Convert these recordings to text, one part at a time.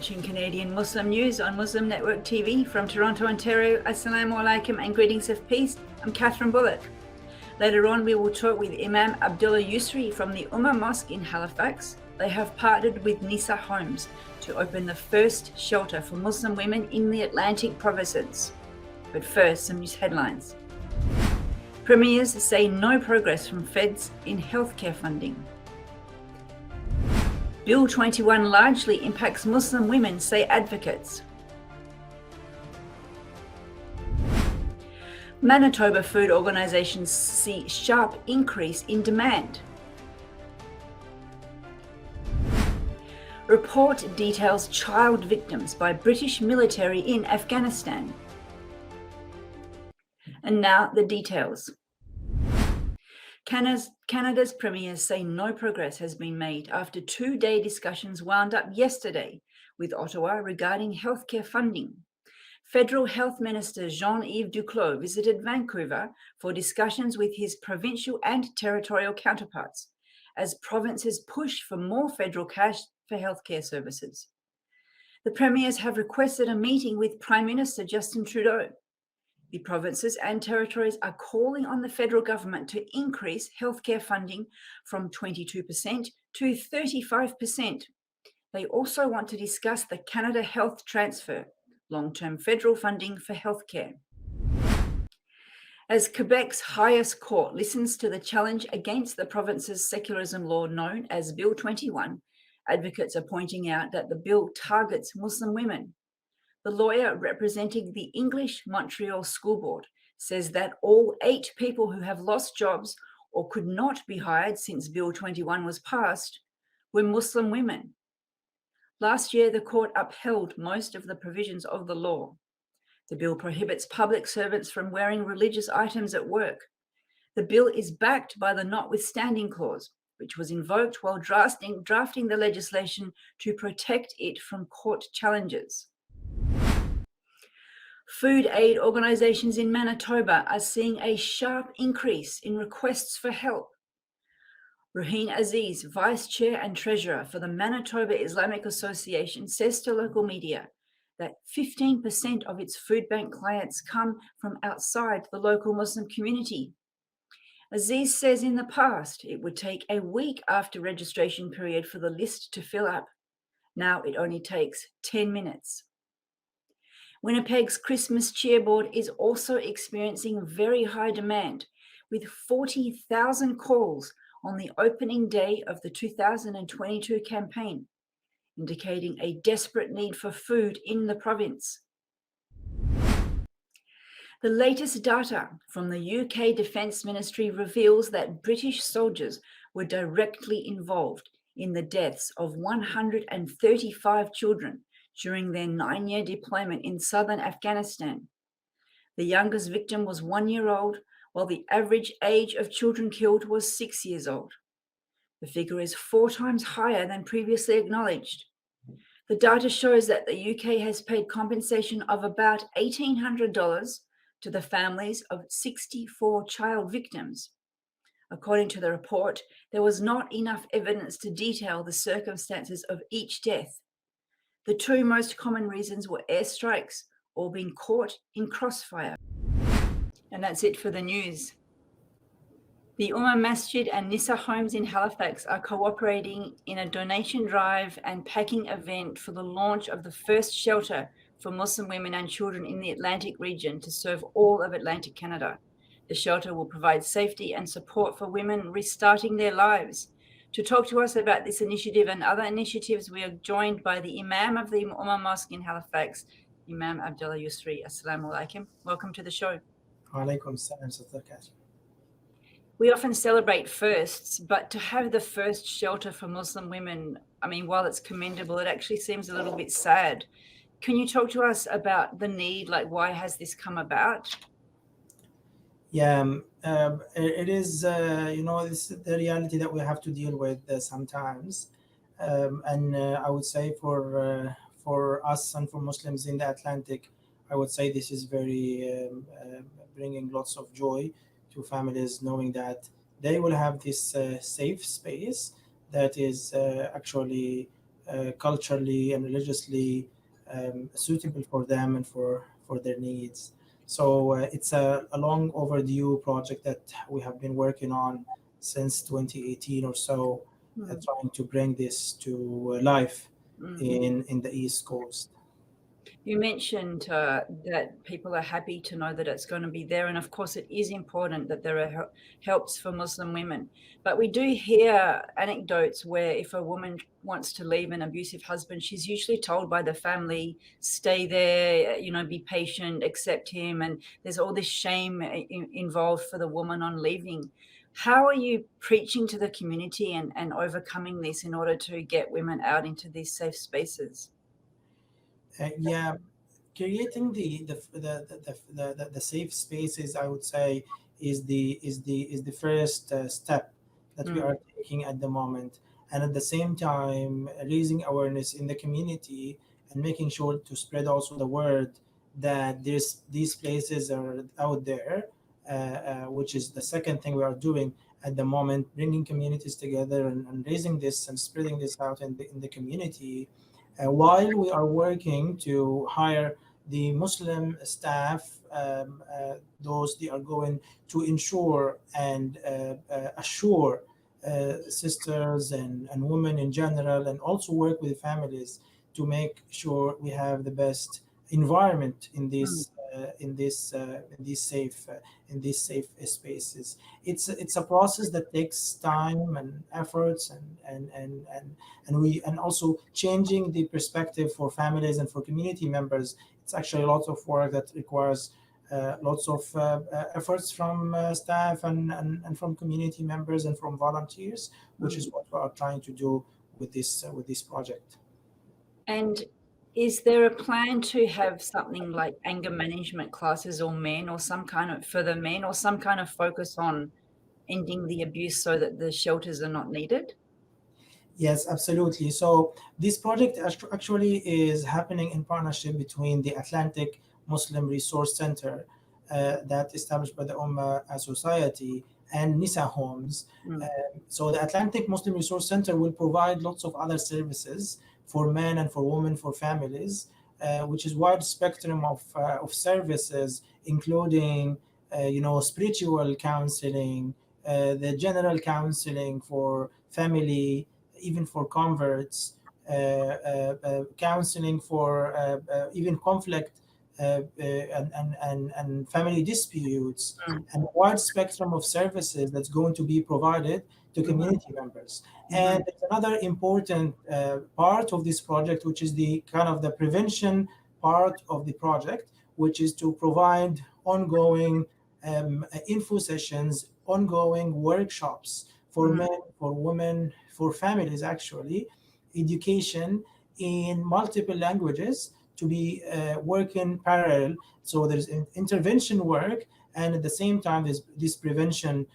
watching Canadian Muslim news on Muslim Network TV from Toronto, Ontario. Assalamu alaikum and greetings of peace. I'm Catherine Bullock. Later on, we will talk with Imam Abdallah Yousri from the Ummah Mosque in Halifax. They have partnered with Nisa Homes to open the first shelter for Muslim women in the Atlantic provinces. But first, some news headlines. Premiers say no progress from feds in healthcare funding. Bill 21 largely impacts Muslim women, say advocates. Manitoba food organisations see sharp increase in demand. Report details child victims by British military in Afghanistan. And now the details. Canada's premiers say no progress has been made after two-day discussions wound up yesterday with Ottawa regarding healthcare funding. Federal Health Minister Jean-Yves Duclos visited Vancouver for discussions with his provincial and territorial counterparts as provinces push for more federal cash for healthcare services. The premiers have requested a meeting with Prime Minister Justin Trudeau. The provinces and territories are calling on the federal government to increase healthcare funding from 22% to 35%. They also want to discuss the Canada Health Transfer, long-term federal funding for healthcare. As Quebec's highest court listens to the challenge against the province's secularism law known as Bill 21, advocates are pointing out that the bill targets Muslim women. The lawyer representing the English Montreal School Board says that all 8 people who have lost jobs or could not be hired since Bill 21 was passed were Muslim women. Last year, the court upheld most of the provisions of the law. The bill prohibits public servants from wearing religious items at work. The bill is backed by the notwithstanding clause, which was invoked while drafting the legislation to protect it from court challenges. Food aid organisations in Manitoba are seeing a sharp increase in requests for help. Ruheen Aziz, Vice Chair and Treasurer for the Manitoba Islamic Association, says to local media that 15% of its food bank clients come from outside the local Muslim community. Aziz says in the past it would take a week after registration period for the list to fill up. Now it only takes 10 minutes. Winnipeg's Christmas cheerboard is also experiencing very high demand, with 40,000 calls on the opening day of the 2022 campaign, indicating a desperate need for food in the province. The latest data from the UK Defence Ministry reveals that British soldiers were directly involved in the deaths of 135 children during their 9-year deployment in southern Afghanistan. The youngest victim was 1 year old, while the average age of children killed was 6 years old. The figure is 4 times higher than previously acknowledged. The data shows that the UK has paid compensation of about $1,800 to the families of 64 child victims. According to the report, there was not enough evidence to detail the circumstances of each death. The 2 most common reasons were airstrikes or being caught in crossfire. And that's it for the news. The Ummah Masjid and Nisa Homes in Halifax are cooperating in a donation drive and packing event for the launch of the first shelter for Muslim women and children in the Atlantic region to serve all of Atlantic Canada. The shelter will provide safety and support for women restarting their lives. To talk to us about this initiative and other initiatives, we are joined by the Imam of the Ummah Mosque in Halifax, Imam Abdallah Yousri. Assalamu alaikum. Welcome to the show. Alaikum salam, Sister Catherine. We often celebrate firsts, but to have the first shelter for Muslim women, I mean, while it's commendable, it actually seems a little bit sad. Can you talk to us about the need, like why has this come about? Yeah, it is, this is the reality that we have to deal with sometimes. And I would say for us and for Muslims in the Atlantic, I would say this is very bringing lots of joy to families, knowing that they will have this safe space that is actually culturally and religiously suitable for them and for their needs. So it's a long overdue project that we have been working on since 2018 or so, Mm, trying to bring this to life mm. in the East Coast. You mentioned that people are happy to know that it's going to be there. And of course, it is important that there are helps for Muslim women. But we do hear anecdotes where if a woman wants to leave an abusive husband, she's usually told by the family, stay there, be patient, accept him. And there's all this shame involved for the woman on leaving. How are you preaching to the community and overcoming this in order to get women out into these safe spaces? Yeah, creating the safe spaces, I would say, is the first step that we Mm, are taking at the moment, and at the same time raising awareness in the community and making sure to spread also the word that these places are out there, which is the second thing we are doing at the moment, bringing communities together and raising this and spreading this out in the community, while we are working to hire the Muslim staff, those they are going to ensure and assure sisters and women in general, and also work with families to make sure we have the best environment in mm, these safe spaces. It's a process that takes time and efforts and also changing the perspective for families and for community members. It's actually a lot of work that requires lots of efforts from staff and from community members and from volunteers, which is mm. what we are trying to do with this project. And is there a plan to have something like anger management classes or men or some kind of for the men or some kind of focus on ending the abuse so that the shelters are not needed? Yes, absolutely. So this project actually is happening in partnership between the Atlantic Muslim Resource Center, that established by the Ummah Society, and Nisa Homes. Mm, So the Atlantic Muslim Resource Center will provide lots of other services for men and for women, for families, which is wide spectrum of services, including spiritual counseling, the general counseling for family, even for converts, counseling for even conflict, and family disputes, mm, and a wide spectrum of services that's going to be provided to mhm, community members. mhm, And there's another important part of this project, which is the kind of the prevention part of the project, which is to provide ongoing info sessions, ongoing workshops for mhm. men, for women, for families, actually, education in multiple languages to be working parallel. So there's intervention work, and at the same time, there's this prevention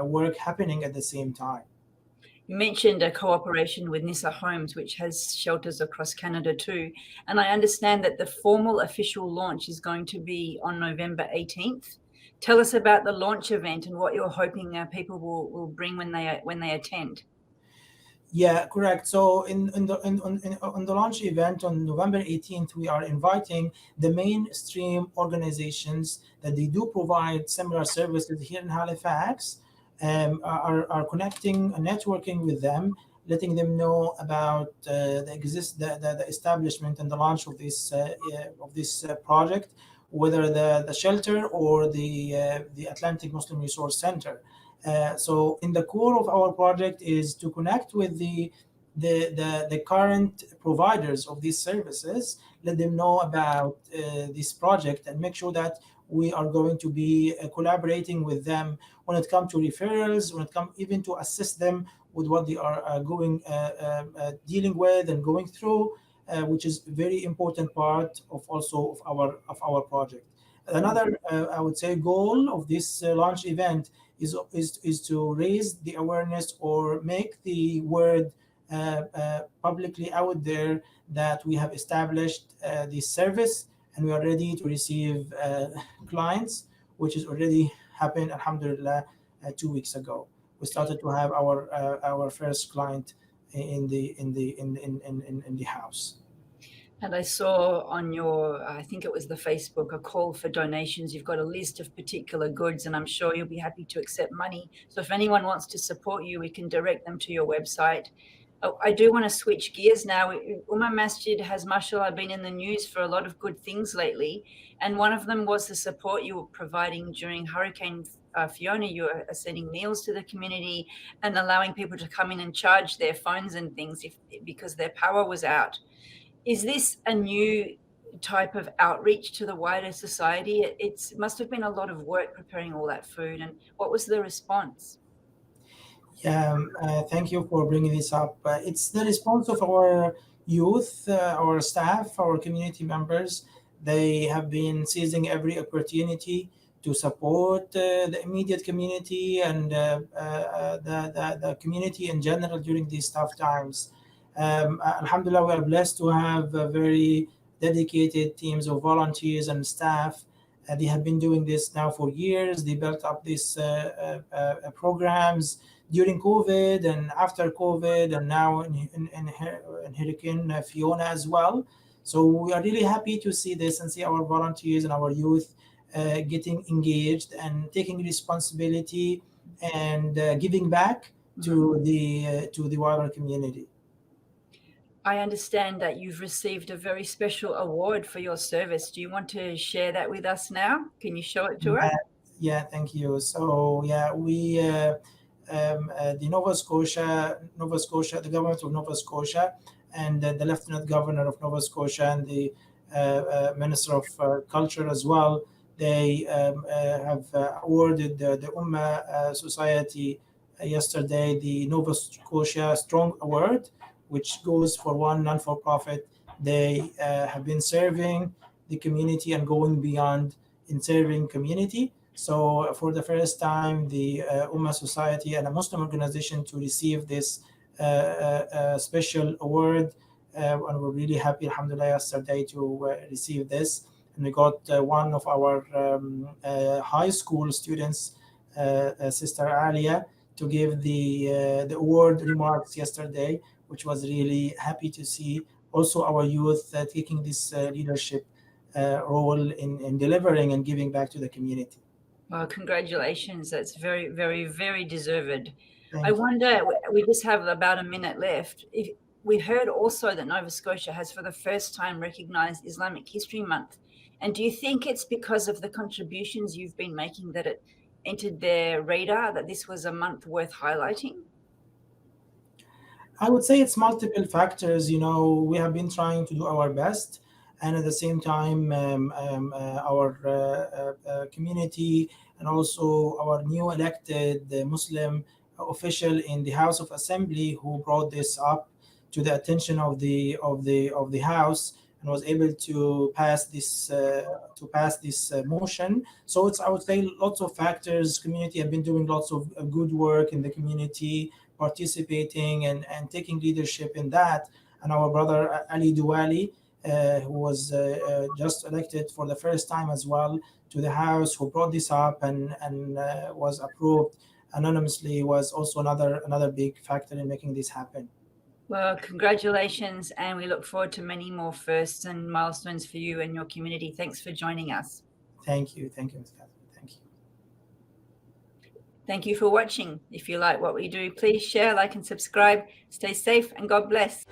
work happening at the same time. You mentioned a cooperation with Nissa Homes, which has shelters across Canada too. And I understand that the formal official launch is going to be on November 18th. Tell us about the launch event and what you're hoping people will bring when they attend. Yeah, correct. So on the launch event on November 18th, we are inviting the mainstream organizations that they do provide similar services here in Halifax, are connecting and networking with them, letting them know about the establishment and the launch of this project, whether the shelter or the Atlantic Muslim Resource Center. So in the core of our project is to connect with the current providers of these services, let them know about this project, and make sure that we are going to be collaborating with them when it comes to referrals, when it comes even to assist them with what they are dealing with and going through, which is a very important part of also of our project. Mm, Another, I would say, goal of this launch event is to raise the awareness or make the word publicly out there that we have established this service, and we are ready to receive clients, which is already happened, alhamdulillah. 2 weeks ago we started to have our first client in the house. And I saw on your, I think it was the Facebook, a call for donations. You've got a list of particular goods, and I'm sure you'll be happy to accept money. So if anyone wants to support you, we can direct them to your website. Oh, I do want to switch gears now. Ummah Masjid has, mashallah, been in the news for a lot of good things lately. And one of them was the support you were providing during Hurricane Fiona. You were sending meals to the community and allowing people to come in and charge their phones and things because their power was out. Is this a new type of outreach to the wider society? It must have been a lot of work preparing all that food. And what was the response? Yeah, thank you for bringing this up. It's the response of our youth, our staff, our community members. They have been seizing every opportunity to support the immediate community and the community in general during these tough times. Alhamdulillah, we are blessed to have very dedicated teams of volunteers and staff. They have been doing this now for years. They built up these programs during COVID and after COVID, and now in Hurricane Fiona as well. So we are really happy to see this and see our volunteers and our youth getting engaged and taking responsibility and giving back to the wider community. I understand that you've received a very special award for your service. Do you want to share that with us now? Can you show it to us? Yeah, thank you. So yeah, we the Nova Scotia, the government of Nova Scotia, and the Lieutenant Governor of Nova Scotia and the Minister of Culture as well. They have awarded the Ummah Society yesterday the Nova Scotia Strong Award, which goes for one non-for-profit. They have been serving the community and going beyond in serving community. So for the first time, the Ummah Society and a Muslim organization to receive this special award. And we're really happy, alhamdulillah, yesterday to receive this. And we got one of our high school students, Sister Alia, to give the award remarks yesterday, which was really happy to see. Also, our youth taking this leadership role in delivering and giving back to the community. Well, congratulations. That's very, very, very deserved. Thank I you. wonder, we just have about a minute left. We heard also that Nova Scotia has for the first time recognized Islamic History Month. And do you think it's because of the contributions you've been making that it entered their radar, that this was a month worth highlighting? I would say it's multiple factors. We have been trying to do our best, and at the same time, our community and also our new elected Muslim official in the House of Assembly who brought this up to the attention of the House and was able to pass this motion. So it's, I would say, lots of factors. Community have been doing lots of good work in the community, participating and taking leadership in that. And our brother Ali Duwali, who was just elected for the first time as well to the House, who brought this up and was approved anonymously, was also another big factor in making this happen. Well, congratulations, and we look forward to many more firsts and milestones for you and your community. Thanks for joining us. Thank you, Ms. Catherine. Thank you. Thank you for watching. If you like what we do, please share, like, and subscribe. Stay safe, and God bless.